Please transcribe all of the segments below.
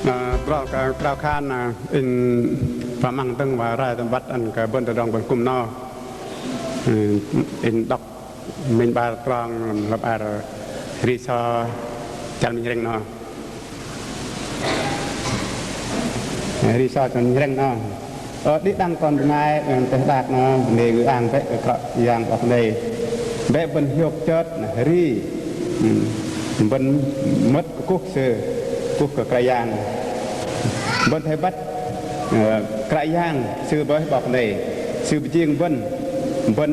เราข้านอินประมังตั้งว่าไรตั้งวัดอันกับบนตะดองบนกลุ่มนออินดอกมินบาร์กรองรับอาร์รีซอจันมิเร่งนอรีซอจันมิเร่งนอดิดังตอนไงแต่ดากนอเนยอ่างเป๊ะกระยางออกเลยเป๊ะบนยกเจิดรีบนมัดกุ๊กเสือกุ๊กกระยางบนไทยบัดกระย่างซื้อบ่อยบอกเลยซื้อไปจีงบน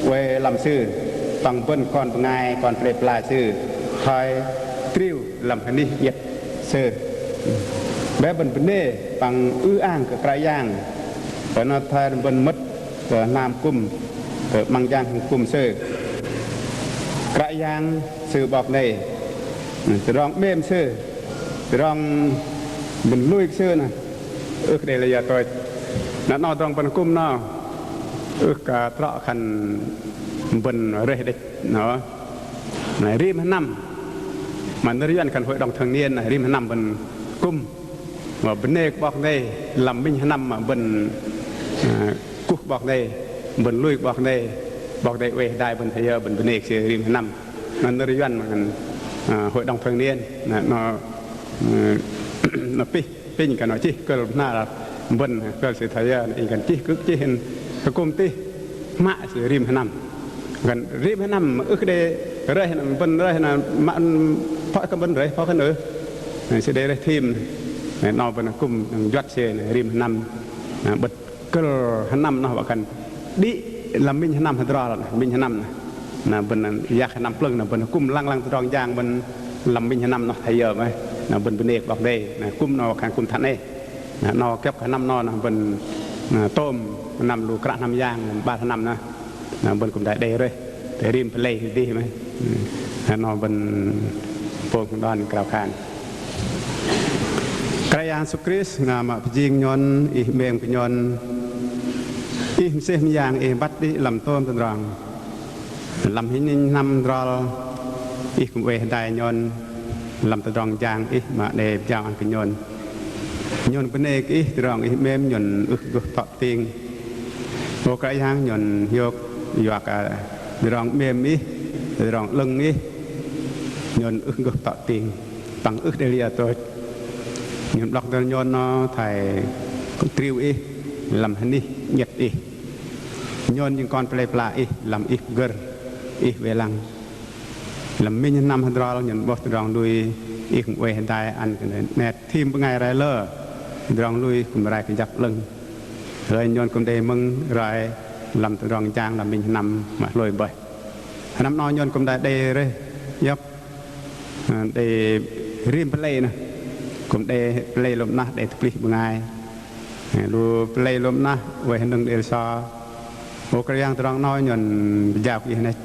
เวลำซื้อฟังบนก่อนไงก่อนเปลปลาซื้อคอยตริวลำคันนี้เหยียดซื้อแบบบนเป็นเน่ฟังอ้างกับกระย่างตอนนั้นไทยบนมัดกับน้ำกุ้มกับมังย่างกุ้มซื้อกระย่างซื้อบอกเลยจะร้องเบมซื้อจะร้องบนลุยซื้อนะเดี๋ยวเลยตัวนั่นนอตรงบนกุ้มนอกะตระคันบนเรือเด็กเนาะในริมน้ำมันเรียนกันหัวดองทางเนียนริมน้ำบนกุ้มว่าบนเนกบอกได้ลำบิ้งน้ำบนกุ๊กบอกได้บนลุยบอกได้เวได้บนทะเยบนเนกเสียริมน้ำมันเรียนมันหัวดองทางเนียนนะนอปีนกันหน่อยจีก็หน้าบนก็เสียทายาอีกกันจีก็จีเห็นกระกุมตีมะเสียริมน้ำกันริมน้ำเดเรื่อยนะบนเรื่อยนะมันเพราะกันบนเรื่อยเพราะกันเเสียเดทีมนอบนกุมยัดเสียริมน้ำบดก็น้ำนอว่ากันดิลำมินน้ำหัดรอละมินน้ำนะบนยาขน้ำเปลืองนะบนกุมลังตรองยางบนลำมินน้ำเนาะไทยเยอะไหมนะบนเอกบอกได้นะกุ้มนอแข่งกุ้มทันเอนะนอเก็บขนำนอนะบนต้มนำลูกระนำย่างบาทนำนะบนกุ้มได้เลยแต่ริมเพลย์ดีไหมนอบนโป่งดอนกล่าวขานกระยานสุคริสงามพจิงยนอีเมงพยนอีเสียมยางเอบัดดิลำต้นตรังลำหินนำรออีกุมเวได้ยนลำตะดองยางอีมาเดบยางอันกินยนเป็นเอกอีตรองอีเมมยนกุต่อติงโอกระยางยนยกยกตรองเมมอีตรองลึงอียนกุต่อติงปังเดลียตัวยนบล็อกตรยนนอไทยตริวอีลำฮันนี่เหยียดอียนยิงกรเปลปลาอีลำอีเกอร์อีเวลังลำมินนำฮันดรอลยันบอสดองลุยอีกเวหันได้อันกันเน็ตทีมเป็นไงไรเลอร์ดรองลุยคุณไรกันจับลึงเลยยนคนเดมึงไรลำดรองจางลำมินนำมาลอยบ่อยน้ำนอนยนคนได้เดเลยยับเดริมเพลย์นะคนเดเพลย์ลมนะเดทปลีเป็นไงดูเพลย์ลมนะเวหันดึงเดลซอโอกระยังดรองน้อยยนยาวอีกนะ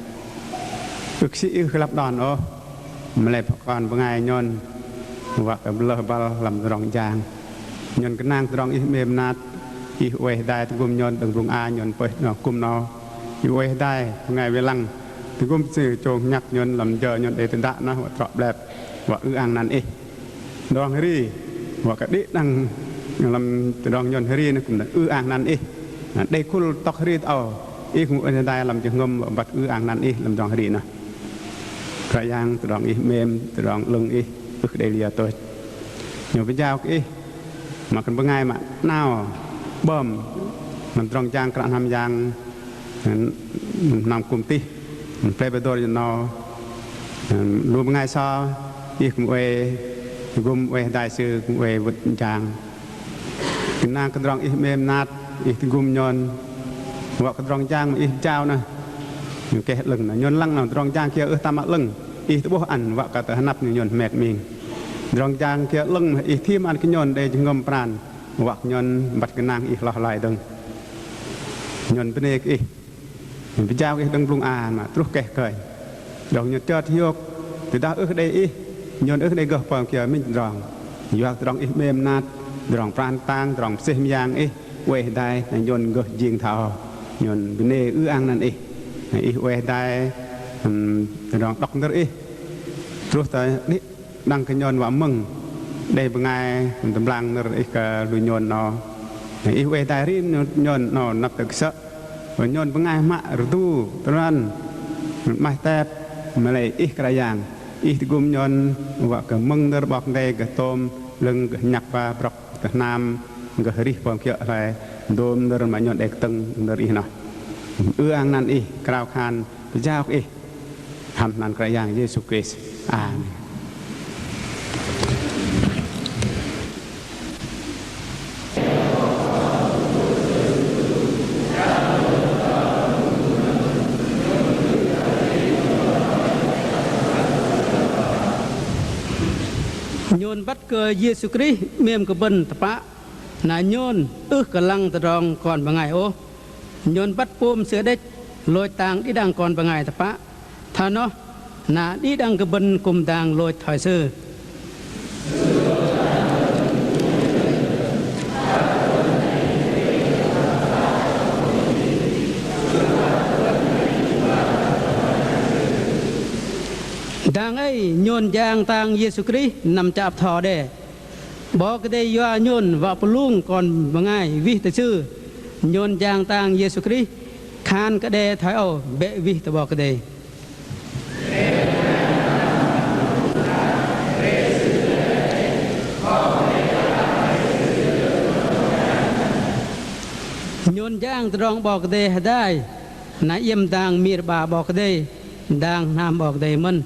sĩ khắp đòn ô mà lại còn bằng ngày nhon hoặc là bao làm rong giang nhon cái nang rong ít mềm nát ít quay đai từ gồm nhon từng vùng a nhon phải nó cùng nó ít quay đai ngày về lăng từ gồm sự trồng nhặt nhon làm giờ nhon để tên đạn nó hoặc trọ đẹp hoặc ăn năn ê đong heri hoặc cái đít đang làm từ đong nhon heri nó cũng là ăn năn ê đây kul tóc heri ao ít cũng ở đây làm cho ngâm bật ăn năn ê làm đong heri nèกระยังตรองอีเมมตรองลงอีเดลียตัวอยู่เป็นยาวอีมากันเป็นไงมาหน้าบ่มมันตรองจางกระทำยางนำกลุ่มตีเปลไปโดนนอรู้เป็นไงซออีกเวกุมเวได้ซื้อเวบุญจางกินนางกระตรองอีเมมนาดอีกกุมยนว่ากระตรองจางอีเจ้านะแกลึงนะยนลังนะตรองจางเคียวตามลึงอีตัวอันว่ากะตะนับยนแมดมิงตรองจางเคียวลึงอีที่มันกินยนได้จึงงมปราณว่ายนบัดกันนางอีหล่อลายดึงยนเป็นเอกอีพระเจ้าอีดึงปรุงอามาทุกแก่เกยดอกยนเจ้าที่ยกติดดาวได้อียนได้ก็ปองเคียวมิตรองอยากตรองอีเมมนาดตรองปราณตังตรองเสียมยางอีเวได้ยนก็ยิงเท้ายนเป็นเอกอังนั่นอีอีเวได้ดองดอกนั่นอีรู้แต่นี่ดังขยอนว่ามึง đây bằng ngày tầm lang nó ít cả lùi nhon nó ít về tài ri nhon nó nắp thực sợ và nhon bằng ngày mạ rồi tu tuan mai tép mà lại ít cái dạng ít gồm nhon và cả măng nó bọc đây cả tôm lưng nhặt và bọc cả nam cả ri bom kia lại đôm nó mà nhon đẹp tưng nó đi nào ăn năn ý cào khan giao ýทำนันกระย่างเยซูคริสต์อาเมนโยนบัดเกยเยซูคริสต์เมียมกบันตะปะนายโยนกำลังตะรองก่อนบางไงโอโยนบัดปูมเสือเด็กลอยต่างที่ดังก่อนบางไงตะปะท่านเนาะนาดีดังกบันกุมดังลอยถอยซื้อดังไอ้โยนยางต่างเยซูคริสต์นำจับทอได้บอกได้ย่าโยนว่าปลุงก่อนบางไงวิตชื่อโยนยางต่างเยซูคริสต์คานก็ได้ถอยเอาเบวิตบอกก็ได้โยนย่างตรองบอกได้ได้นายเยี่ยมดังมีรบาบอกได้ดังนามบอกได้มัน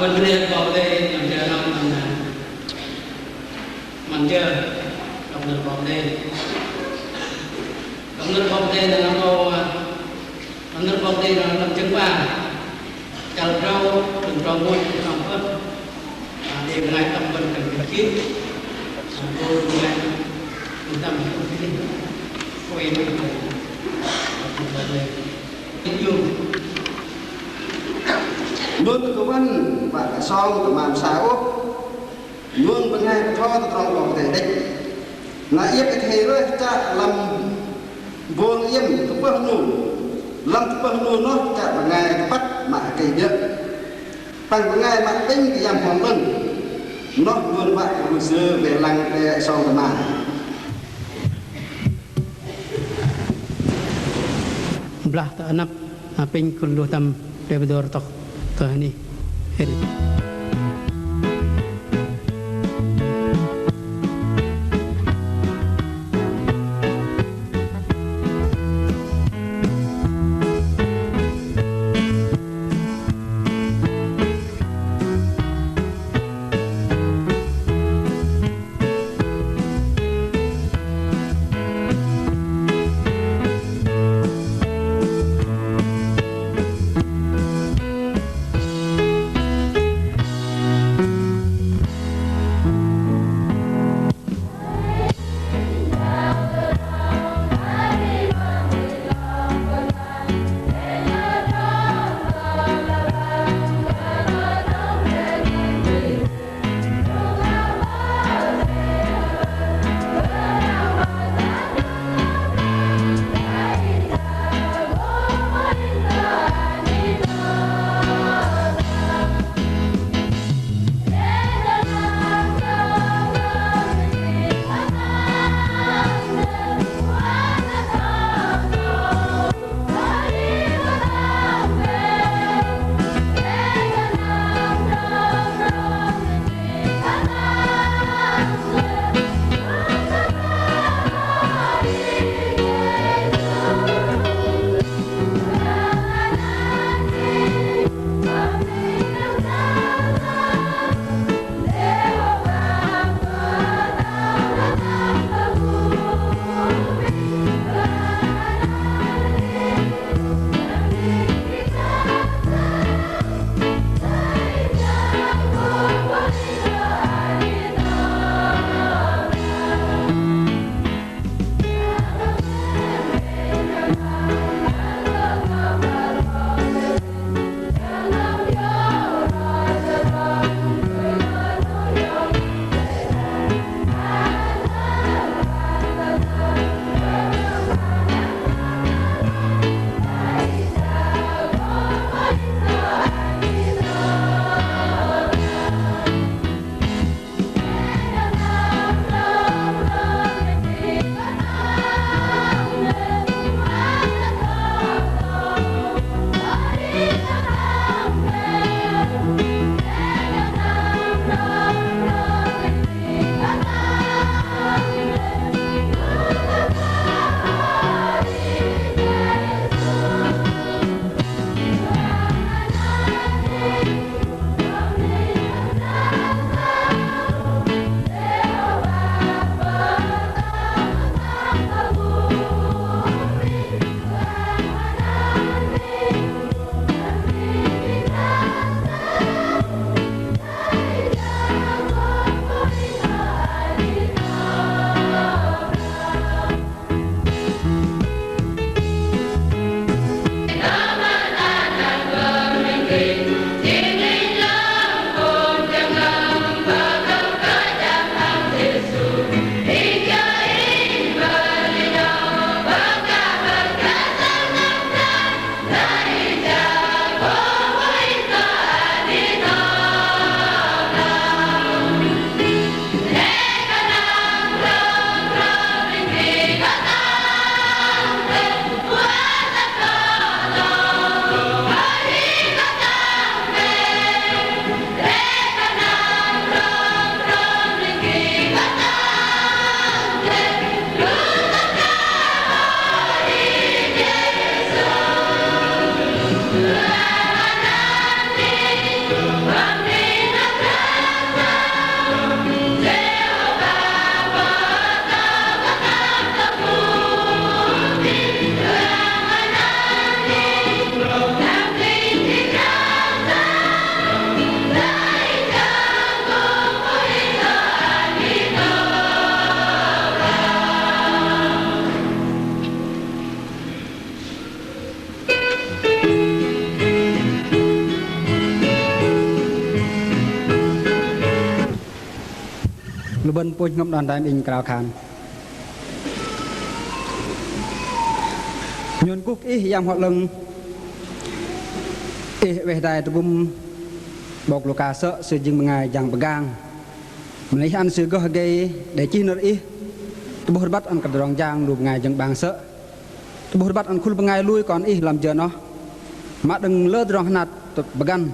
bên kia vào đây làm chờ đâu mình chưa động lực vào đây động lực vào đây là nó có động lực vào đây là làm chứng ba chào rau đừng rau muối không có để ngay tâm bên cần phải kiếp tôi ngay tâm cái gì quay mình vào đây tình yêu luôn có vấn và xong của màn sáu luôn bên ngay cho tôi trong có thể đích là yếp cái thế rồi cha làm vuông yếm tôi bớt nụ làm tôi bớt nụ nó cha bên ngay bắt mà cái việc bằng bên ngay mà tính cái dòng hoàng lưng nó luôn vậy hồi xưa về lăng để xong của màn belah tak anap ping kunduh tam daripada tok ke ni. bên pun ngâm đòn đai in cào khàn nhuận cúc ý giang họ lưng ý về đài tụi bum bọc lô cà sợ sự dừng ngày giang bagang lấy ăn sự có gây để chi nó ý tụi bố bắt ăn cả rong giang lùm ngày giang bang sợ tụi bố bắt ăn khul ngày lui còn ý làm giờ nó mà đừng lơ rong nạt tụi bagan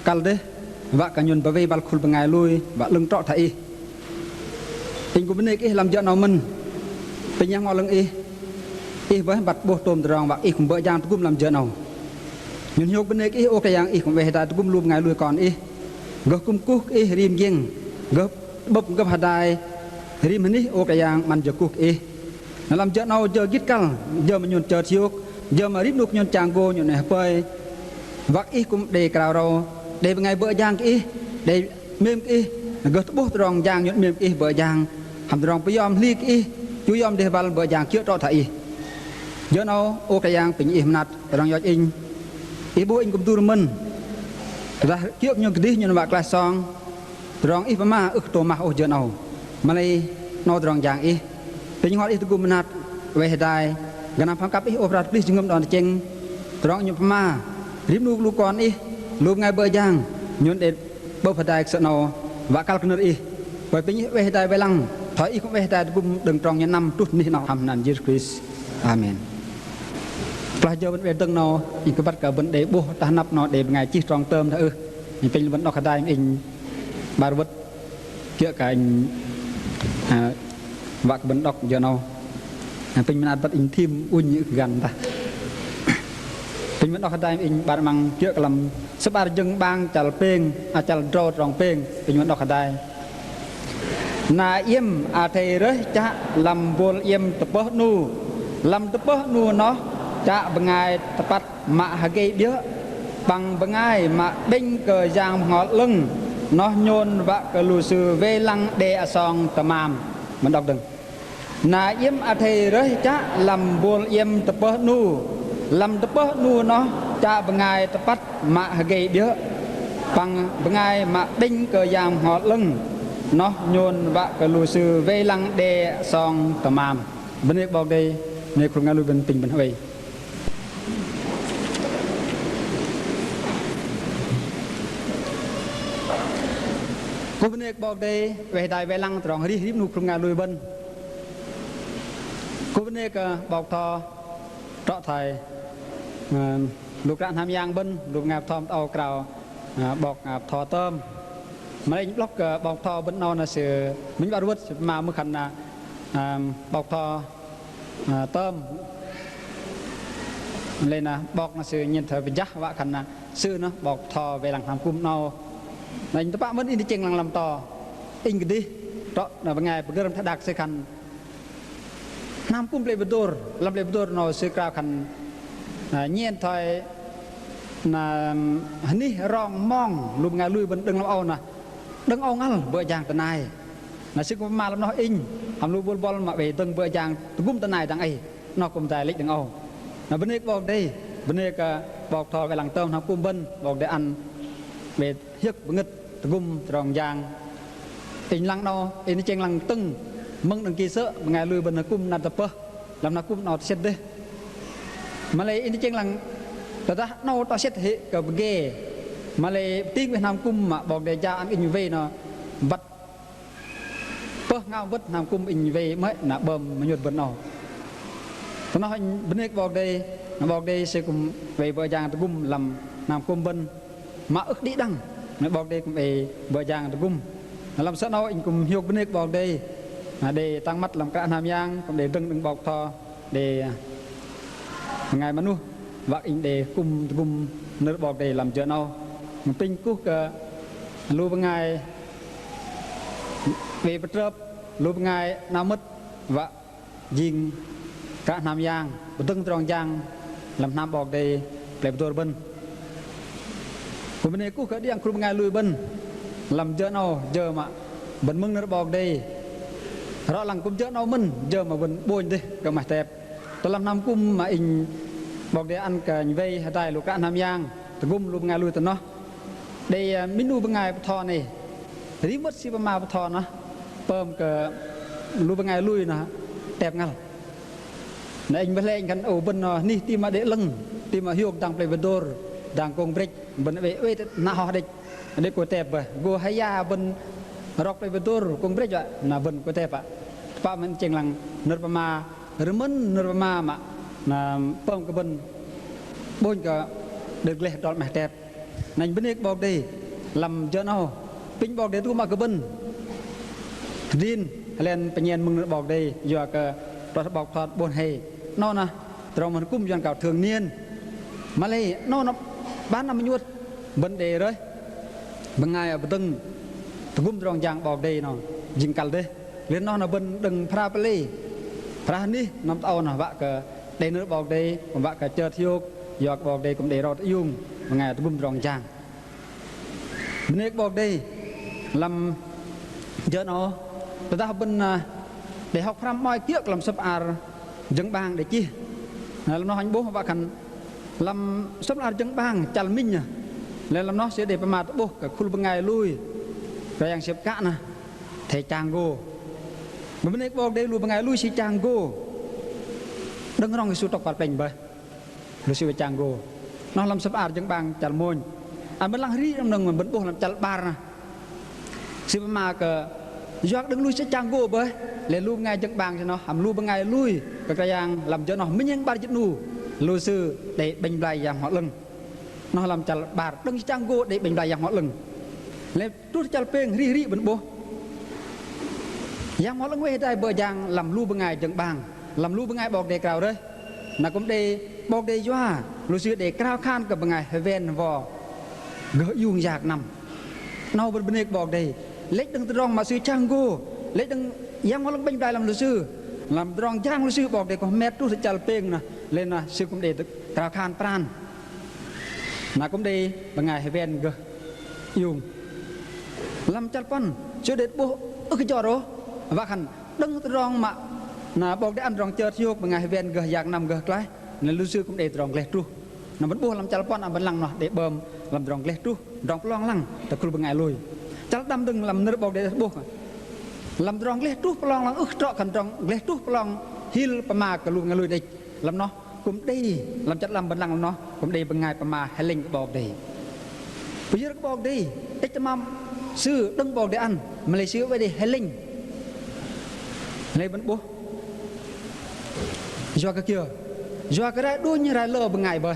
cal đấy và cả nhuận bảo vệ bal khul ngày lui và lưng trọ thay tình của bên này ý làm giờ nó mình tình nhang họ lưng ý với bắt bố tôm rong và ý cũng bữa giang tụi bum làm giờ nào nhưng nhục bên này ý ok giang ý cũng về ta tụi bum lùm ngày lui còn ý gấp cung cúc ý rim giang gấp bốc gấp hạt đai rim hình ní ok giang man giờ cúc ý nó làm giờ nào giờ gít căng giờ mà nhuận chờ chiếu giờ mà rít nục nhuận chàng go nhuận này phơi vác ý cũng để cào rồi để ngày bữa giang ý để mềm ý gấp bố rong giang nhuận mềm ý bữa giang hàm rong bây giờ ly ý chú yom để vào bữa giang chữa trọ thầy giờ nào ok giang bình im nát rong giọt in ý bố in cũng tu mình ra trước nhưng cái đi nhưng mà class song rong ít mà tổ mà ô giờ nào mà này nó rong giang ý thì những họ đi tu mình nát về đại gần năm phẳng cấp ý opera đi chung ngâm đòn chênh rong nhưng mà rím lu lu con ý lu ngày bữa giang nhuận để bữa phải đại sợ nào và cal cân ý bởi vì về đại về lăng thổi ý cũng về đại cũng đừng tròn nhân năm chút đi nào hàm nàn Jesus Christ Amen và giờ vấn đề từng nó những cái bắt cả vấn đề bố ta nắp nó để ngày chi tròn tôm thôi những cái vấn đọc cả đai mình ba vật kia cả và cái vấn đọc giờ nào mình ăn bắt in thêm uốn như gần ta mình vẫn đọc cả đai mình ba mang kia cả làm sắp ba dừng bang chal peng chal trâu tròn peng mình vẫn đọc cả đai na im thầy rơi cha làm buồn im tập bớt nu làm tập bớt nu nó cha bengai tepat mak hage dia bang bengai mak ding ke giang ngọt lưng nó nhôn và ke lu sư ve lăng de asong tamam mình đọc đừng na yếm thầy rơi cha làm buồn yếm tập nu làm tập nu nó cha bengai tepat mak hage dia bang bengai mak ding ke giang ngọt lưng nó nhôn và ke lu sư ve lăng de asong tamam bên đâyบอกđây này khuôn ngã lui bên tình bên hơi cô bên này bảo đây về đại về lăng tròn đi nụ khuôn ngà lùi bên cô bên này bảo thọ trọ thầy lục rạn ham giang bên lục ngạp thom tàu cào bọc ngạp thọ tôm mà đây lúc bọc thọ bên non là sự mình bảo vứt mà mới khăn là bọc thọ tôm lên là bọc là sự nhìn thấy về chắc và khăn là sư nó bọc thọ về lăng tham cung nào này các bạn vẫn đi chừng lăng làm to in cái đi đó là ngày bữa đêm thắt đặc sẽ khăn nam cung plei betul làm plei betul nó sẽ cao khăn nhiên thôi là ní rong mong lùm ngày lui bên đừng làm âu nè đừng âu ngăn vợ chàng tận này là sức mà làm nó in hàm lu bol bol mà về từng vợ chàng cũng tận này đằng ấy nó cũng dài lịch đừng âu là bên đâyบอกđây bên đâyบอกthọ về lăng tôm nam cung bênบอกđể ăn về hiếc ngực gum tròn giang tình lăng nó in trên lăng tưng mừng đằng kia sợ ngày lùi bên cung nằm tập làm nó cung nọt xét đi mà lấy in trên lăng ta nó to xét hệ cả ghê mà lấy tiếng Việt Nam cung màบอกđể cha ăn in về nó vật ngao vứt Nam cung in về mới là bơm mà nhuận vẫn nào nó bên đâyบอกđây sẽ cùng về vợ chàng cung làm Nam cung bên mà ức đi đăng nóบอกđây cũng về vợ chàng tụi cung làm sao nó anh cùng hiểu bên đâyบอกđây để tăng mắt làm cả nam giang cũng để đừng bọc thò để ngày mà nu và anh để cùng nóบอกđây làm chuyện nào một tinh cúc lưu bên ngày về bất chấp lưu bên ngày nào mất và dình cả nam giang một từng tròn giang làm namบอกđây để tôi bên bên này cũng có đi ăn khuya ngày lùi bên làm chợ nào giờ mà bên mưng nóบอกđây rõ lằng cũng chợ nào mình giờ mà bên bôi đi cái mặt đẹp tôi làm năm cung mà inบอกđây ăn cả vây hay tai lục cả nam giang từ cung lùi ngày lùi từ nó đây minu bên ngày thọ này thì mất si mà thọ nó bơm cái lu bằng ngày lui nè tẹp ngal này anh mới lênกันโอ้บนนี่ที่มาเดลังที่มาหิวดังเปลวดอร์ดังกงเบรกบนเวทน่าหอเด็กเด็กกูเตบกูให้ยาบนรอกเปลวดอร์กงเบรกอ่ะน่ะบนกูเตบอ่ะป้ามันเจงลังนรปมาหรือมันนรปมามาน่ะเพิ่มกับบนบนก็เด็กเล็กดอลแม่เตบนั่นเป็นเอกบอกดีลำเจาะเอาปิ้งบอกดีตัวมากับบนดินเล่นเป็นยันมึงบอกดีอยู่กับเราบอกทอดบนให้นอนนะเรามันกุ้มยันเก่าthường niênมาเลยนอนบ้านนำมันยุดบนเดย์เลยบางไงอ่ะตึงกุ้มตรองยางบอกเดย์นอนยิงกันเลยเล่นนอนอ่ะบนดึงพระไปเลยพระนี่น้ำเอาหน่ะวะก็เดย์นึกบอกเดย์ผมวะก็เจอที่ยกยอกบอกเดย์ผมเดย์เรายุ่งบางไงกุ้มตรองยางบนเอกบอกเดย์ลำเยอะเนาะแต่ถ้าบนđể học pram moi kiếc làm sập ar dân bang để chi làm nó hành bố và cần làm sập ar dân bang chal minh à lên làm nó sẽ đểประมาทbố cả khu bên ngày lui rồi yang siap cả nè thầy Chango mà bên nàyบอกđây lui bên ngày lui si Chango đừng rong cái số tộc phật bình bơi lui si Chango nó làm sập ar dân bang chal môn bên lăng ri trong mà bên bố làm chal bar nè siประมาทcái giặc đừng lui si Chango bơi lên lu ngay chân bang cho nó hàm lu bằng ngày lui cái yang làm cho nó mới nhanh ba chữ nu lu sư để bình bài yang họ lưng nó làm chả bà đừng trang go để bình bài yang họ lưng lên chút chả peng ri ri bẩn bố yang họ lưng về đây bờ yang làm lu bằng ngày chân bang làm lu bằng ngày bọc để cào đấy là cũng để bọc để doa lu sư để cào khanกับbằng ngày ven vò gỡ dùng giặc nằm nó bên bên bọc đây lấy đừng rong mà sư trang go lấy đừng yang họ lưng bình bài làm lu sư làm rong giang lu sư bọc để có mét chút chả peng nè lên là sư cũng để cào khan pran là cũng đi bằng ngày ven gỡ dùng làm chặt phân chưa đến bộ cái trò đó và khăn đừng rong mà là bọc để ăn rong chơi thiêu bằng ngày ven gỡ giặc nằm gỡ cái nên lưu sư cũng để rong lẹt tru là vẫn bộ làm chặt phân ở bên lăng nó để bơm làm rong lẹt tru rong long lăngแต่คุณbằng ngày lùi chặt đâm đừng làm nơi bọc để bộ làm rong lẹt tru long lăng trọ khăn rong lẹt tru long hilประมากับลูกngày lùi đây làm nó cũng đi làm chặt làm bên lăng nó cũng đi bằng ngàyประมาให้เล่นก็บอกดีbây giờก็บอกดีไอ้จะมาซื้อđừngบอกđể ăn mà lấyซื้อไว้điให้เล่นlấy bánh bố do cái kia do cái đấy đôi như là lơ bằng ngày bơi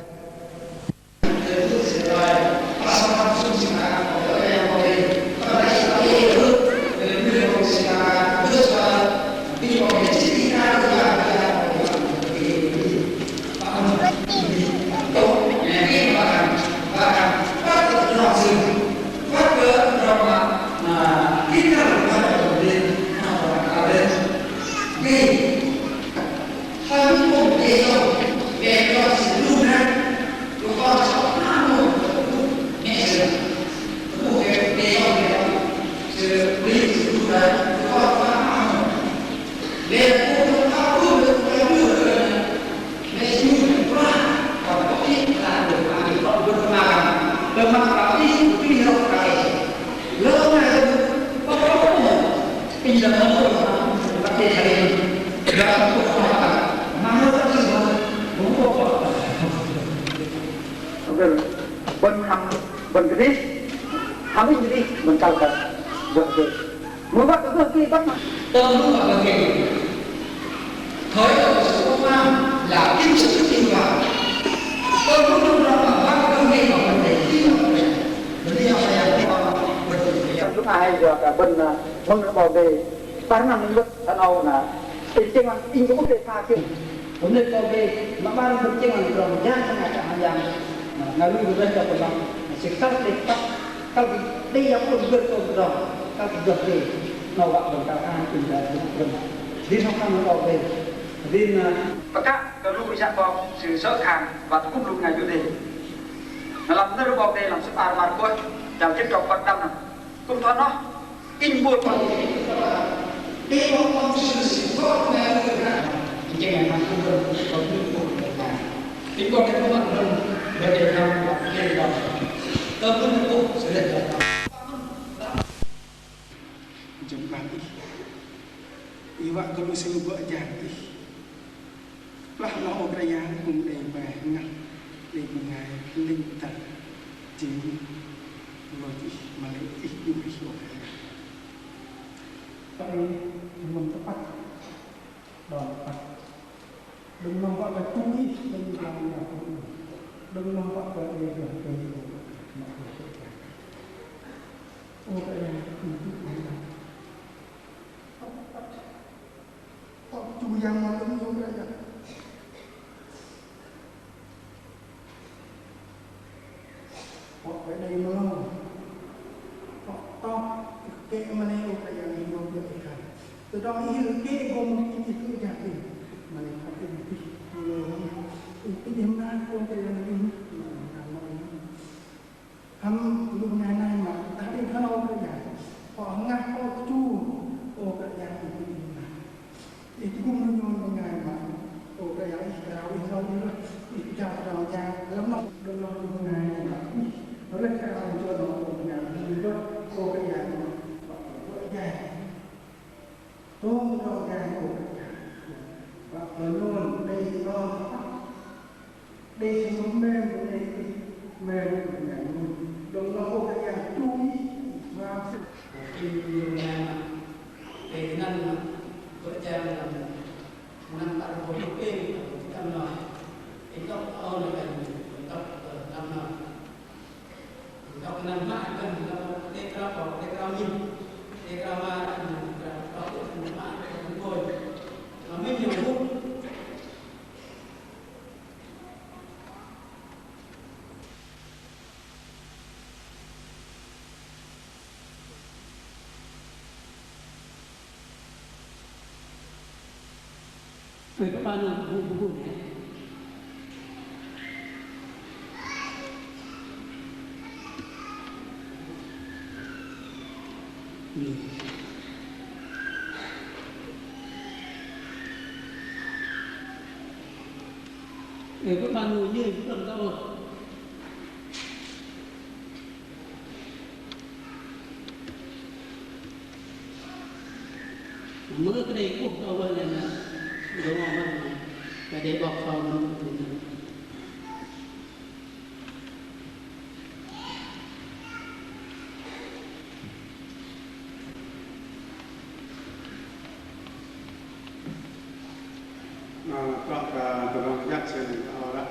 bên cái gì ham cái gì mình cao cả được rồi muốn bắt được cái bắt mà tôi muốn gọi là nghề thời ở sự công an là kiếm sức tiền vào tôi muốn luôn là bắt được nghề của mình để đi học mình đi học này mình chúng ta hay giờ cả bên mong nó bảo về bán năm mình mất anh âu là tình trạng là in cũng có thể pha chứผมเลยบอกเลยมาบ้านผมเจ้ามันตรงย่างขนาดอย่างงานลุยเรื่องจะเป็นแบบสิขั้นเด็กปั๊บเขาได้ยังคนเกิดตัวตรงเขาเกิดเลยเราว่าเป็นการอ่านเป็นแบบเป็นที่สำคัญเราบอกเลยดิน và các cái lúc bây giờ sự sợ hàng và cũng lúc ngày như thế làm nó được bảo vệ làm sức an toàn coi làm chết trọc quan tâm nào cũng thoát nó in buồn mà đi không có sự có mẹ người ta chỉ là làm không được có những cuộc thì con cái công an mình để làm lên đó tâm linh của sự lệ chúng ta lu sing vợ già thì là nó ở cái nhà cùng để về ngăn để một ngày linh tật chính rồi thì mà lấy ít nhiều cái số tại mình tập đòn tập đừng mong gọi là chú ý đừng làm nhà đừng mong gọi là để được cái mà ô cái này mình cứ phải làm chú yang mà cũng không cái gì họ phải đây mà họ to cái mà này ông phải làm gì mà được cái từ đó ý là cái gồm cái gì cứ giả đi mà này phải cái gì cái điểm ra không phải là gì hâm lúc ngày nay mà đã đi thân ông cái gì họ ngắt họ chu ô cái gì thì thì cũng nó nhon một ngày mà ô cái gì cái nào đi đâu nữa thì chào chào chào lắm nó đừng lo một ngày mà nó lên cái nào cho nó một ngày thì đó ô cái gì mà cái gì tôi cho cái ô và luôn đây nó đây sống mềm đây mềm này đừng lo ô cái gì chú ý và thì nhiều nhà để ngăn vợ chồng là năm bạn có một cái năm nào cái tóc o là cần tóc năm nào tóc năm mãi cần để ra bỏ để ra nhìn để ra mà đó cũng mãi cũng thôi nó mới nhiều lúc về các bạn là buồn này để các bạn ngồi như cũng cần đâu mới cái này cũng đâu bao giờ là đúng không và để bọc phòng có tụi nó dắt xe ở đó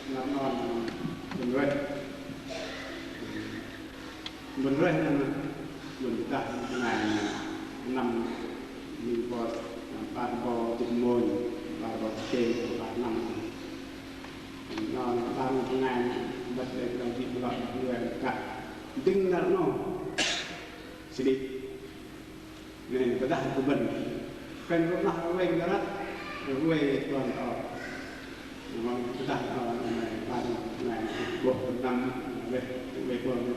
nằm non mình rơi nên mình đặt ngày nằm mình có bạn có chụp môi và có kê của bạn nằm nó ban ngày bật lên đồng chí gọi người cả tinh là nó sẽ đi nên có đặt của mình cần có nào quên đó quê còn ở mong đặt ở này ban này bộ năm về buồn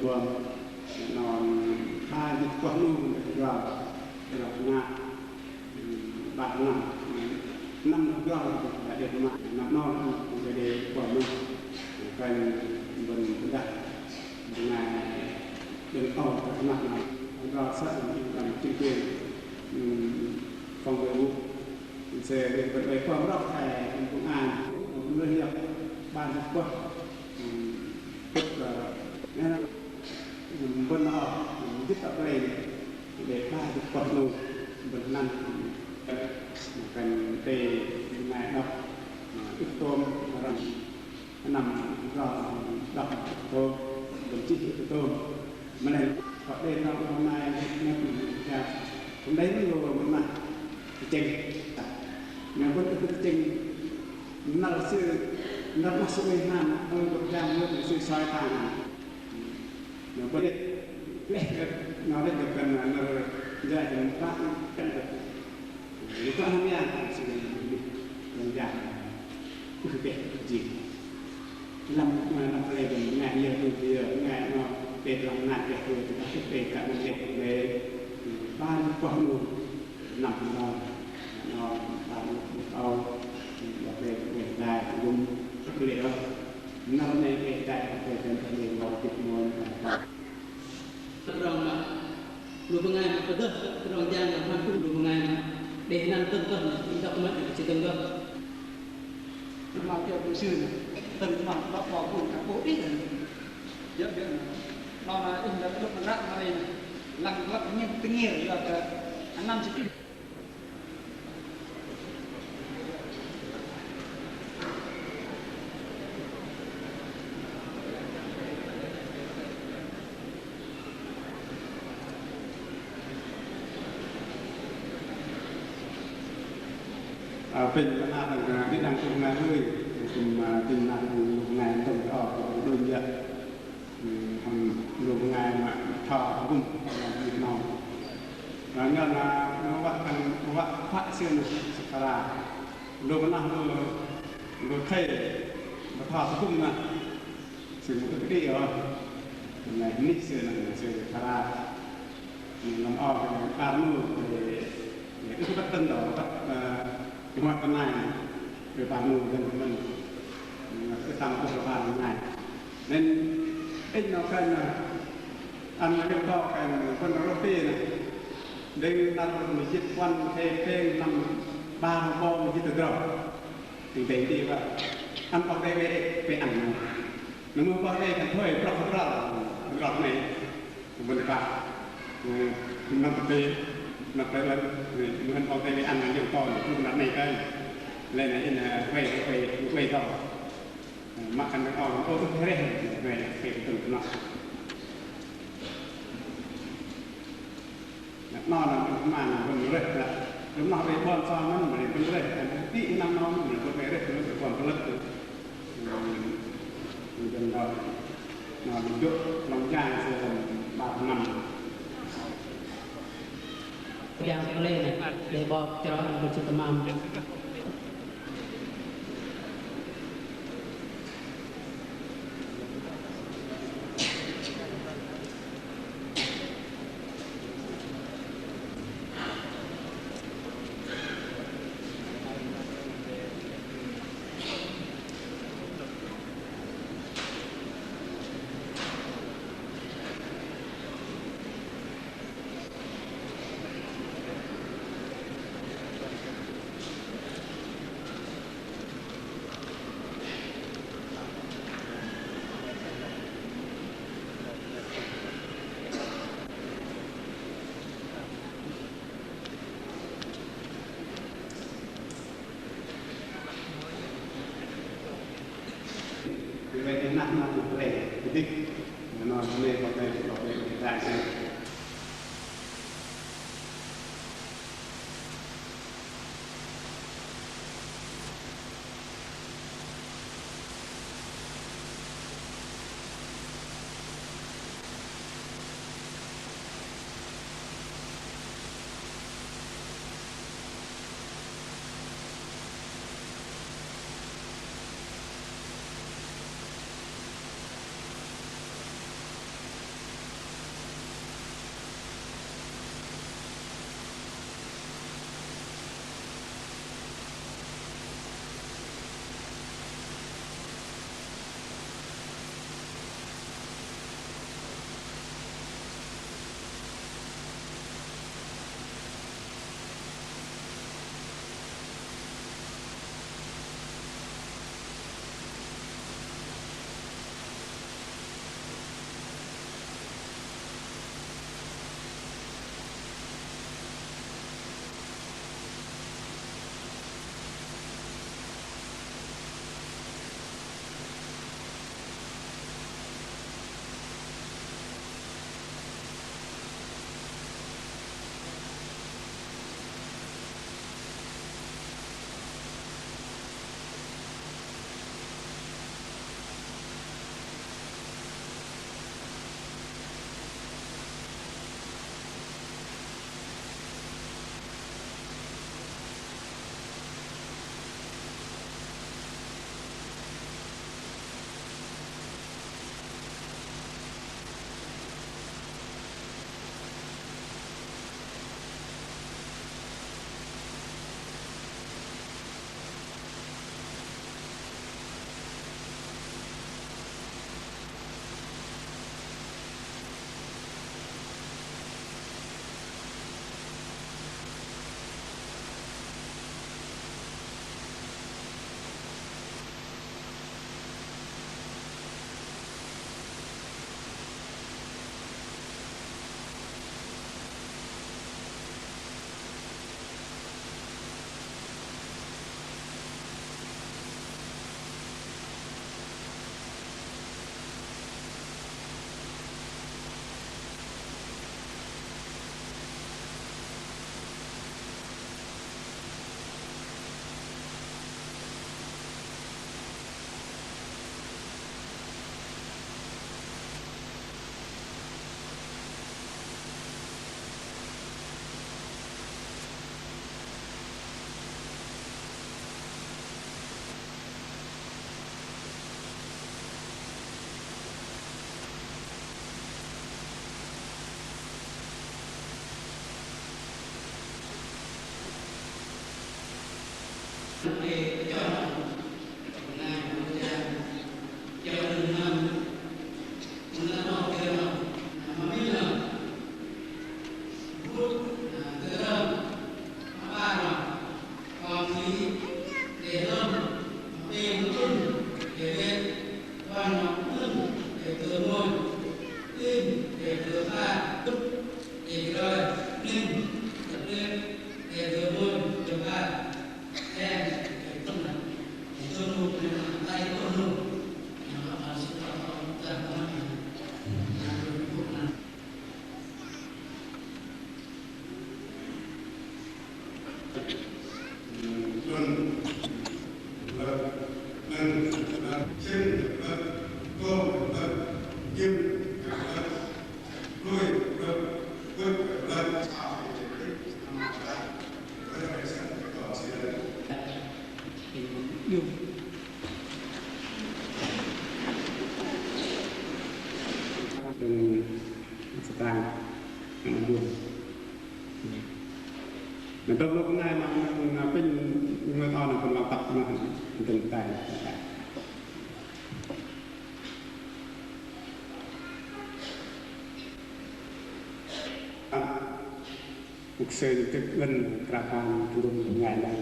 nó ba dịch quang luôn rồi là nga bạn năm rồi đã được mà năm non về để quảng minh cần mình đặt ngày đừng ở các mặt nào do sợ làm chính quyền phòng vệ vụ sẽ vềความรอบแผ่công an người hiệp ban dịch quang tức là bên họ giúp tập lên để ba dịch quang luôn bên năm cần tê ngày đọc ít tôm rằng nằm rõ đọc tôm đồng chí tôm mà này họ đây nó hôm nay nó ra cũng đấy mới vô bên mặt trình nhà vẫn được trình nó sư nó masuk Việt Nam hơn một trăm nữa sư soi thang nó có biết nó được cần là ra thì phát cần được nếu có tham gia thì đơn giản thực hiện gì làm về ngày nhiều thì ngày nó để lòng nặng để rồi chúng ta thực hiện cả một việc về ban quảng luôn nằm nó tạo một câu về đài dùng cái điều đó năm nay về đại vềเป็นเพลงเราติดมวยรองมาดูเป็นไงมาก็เด้อรองยางมาพูดดูเป็นไงมา để năng tân tuần chúng ta cũng mất được chỉ từng được mà kiểu từ xưa này từng mặt nó bỏ cùng cả bố ít rồi dễ dễ nó là in là lúc nó rạng ra đây này lăng lăng nhiên tiếng nghe là anh năm chữ Pin là đang đi đang cùng là hơi cùng tình là cùng ngày tổng ở đôi nhận lúc ngày mà thọ cùng Việt Nam và nhân là nó vợ phát xuyên là lúc nào lúc thầy và thọ cùng là sử dụng cái đi rồi này nít xuyên là xuyên là làm ở cái mưa để cái bắt tân đó bắt cái hoạt động này về bản đồ dân của mình cái tham của các bạn này nên ít nó cái là ăn cái to cái con nó phi này đây đang mình giết quan thêm năm ba bom mình giết được rồi thì đấy thì vậy ăn vào đây về ăn này nó mua vào đây thành thôi rất này của mình cả năm tới nó phải là mình vào đây về ăn nhiều to lúc này cái lên này quay thôi makan dengan orang tua tu keren về từng nó là mà mình rất là lúc nào về bọn sao nó mình rất là tí năm nó mình có vẻ rất là còn có lực mình rồi nó mình được lòng dài sẽ là 3 năm yang boleh này để bỏ cho anh bercerita về cái nặng nó lẻ cái đích nó lên vào đây đại này mình tôi lúc này mà pin người to là còn làm tập mà từng tài cuộc sống tức gần cả hàng tuần ngày này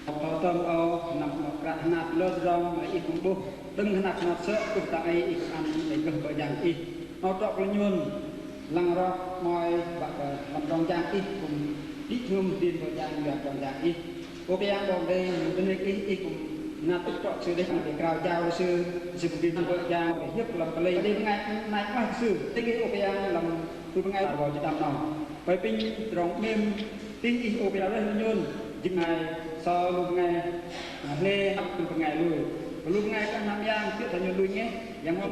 Tao tâm ao nằm cả hạt lơ rong mà ít cũng bố đừng hạt nát sợ cũng tại ít ăn để gần bờ giang ít ao trọ lên nhuần lăng ro môi bạc làm rong giang ít cùng ít ngâm tiền bờ giang gặp rong giang ít cô béบอกđây bên đây ít cũng nát tức trọ sư đấy để cào chào sư sư cũng đi bờ giang để hiếp làm cái lấy đây ngay ngay quá sư thế cái cô bé làm từ ngay vào chỉ đam nào phải pin rong mềm tin ít cô bé đây nhuần dịp này sau lúc ngày lê từ ngày lui lúc ngày các nam giang tiếp theo nhiều lui nhé yang mau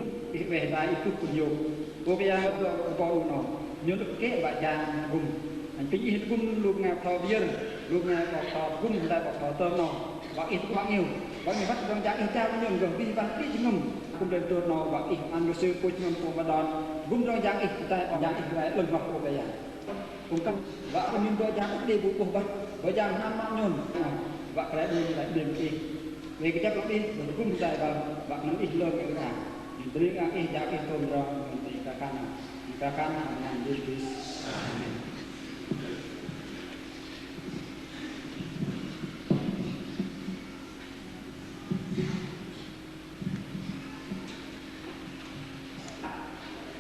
về lại itu pun nhiều cô bây giờ bao nó nhớ được kế bạn giang gum anh tính hết gum lúc ngày thọ biên lúc ngày thọ gum tại thọ tôm nó và ít bao nhiêu bắt trong giang ít trao nhiều gần đi bắt ít chứ ngầm cũng đếnตัวnó và ít ăn sư cô ngầm cô và đòn gum trong giang ít tại giang ít lại lần vào cô bây giờ cũng không và mình đôi giang đi buộc buộc bắt bởi giang nam mang nhon và cái đi lại điểm đi về cái chấp đi rồi cũng dài vào và nó ít lơ cái nào dari ang ihda ito ra kakana ng Diyos. Amen.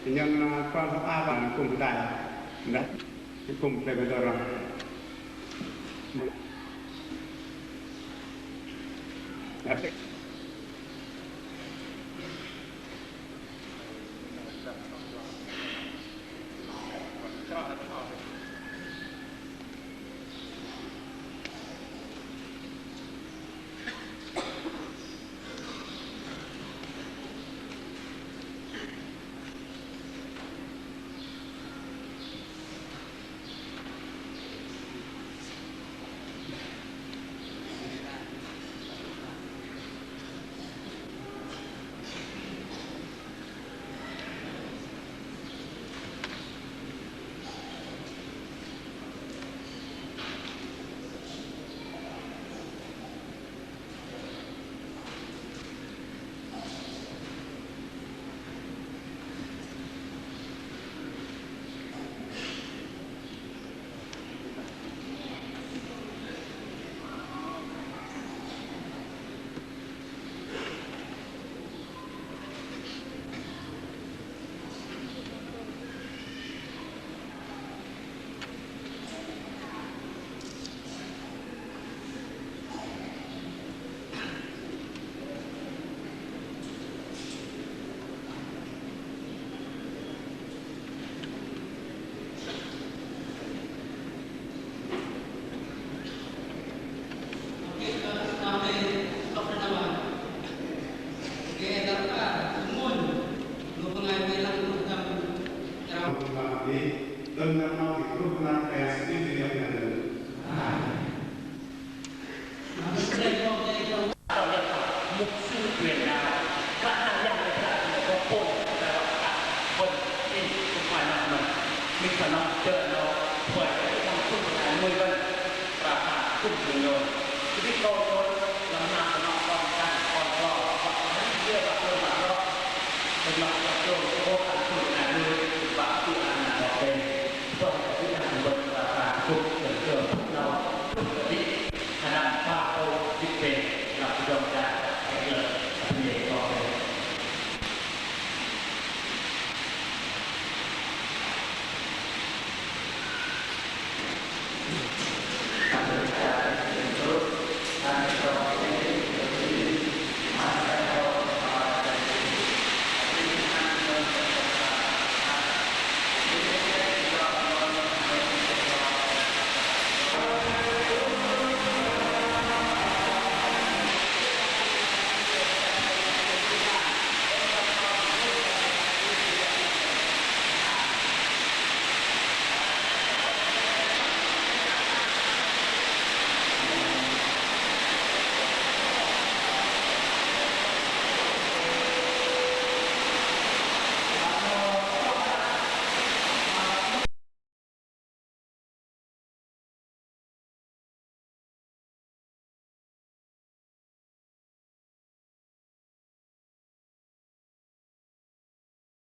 nhân con a và cùng đại đấy cùng đại bây giờ rồi đấy. cái câu thôi làm nào nó còn càng còn lo và hắn kia và cơ bản đóเป็นหลักประโยชน์โคตรสุดหนาเลยบาสุดหนาบอกเป็นเพื่อให้ที่ทำบนราคาทุกเกิดเกิดเราทุกที่ขนาดป้าโตที่เป็นหลักประโยชน์การเกิดเปลี่ยนต่อไป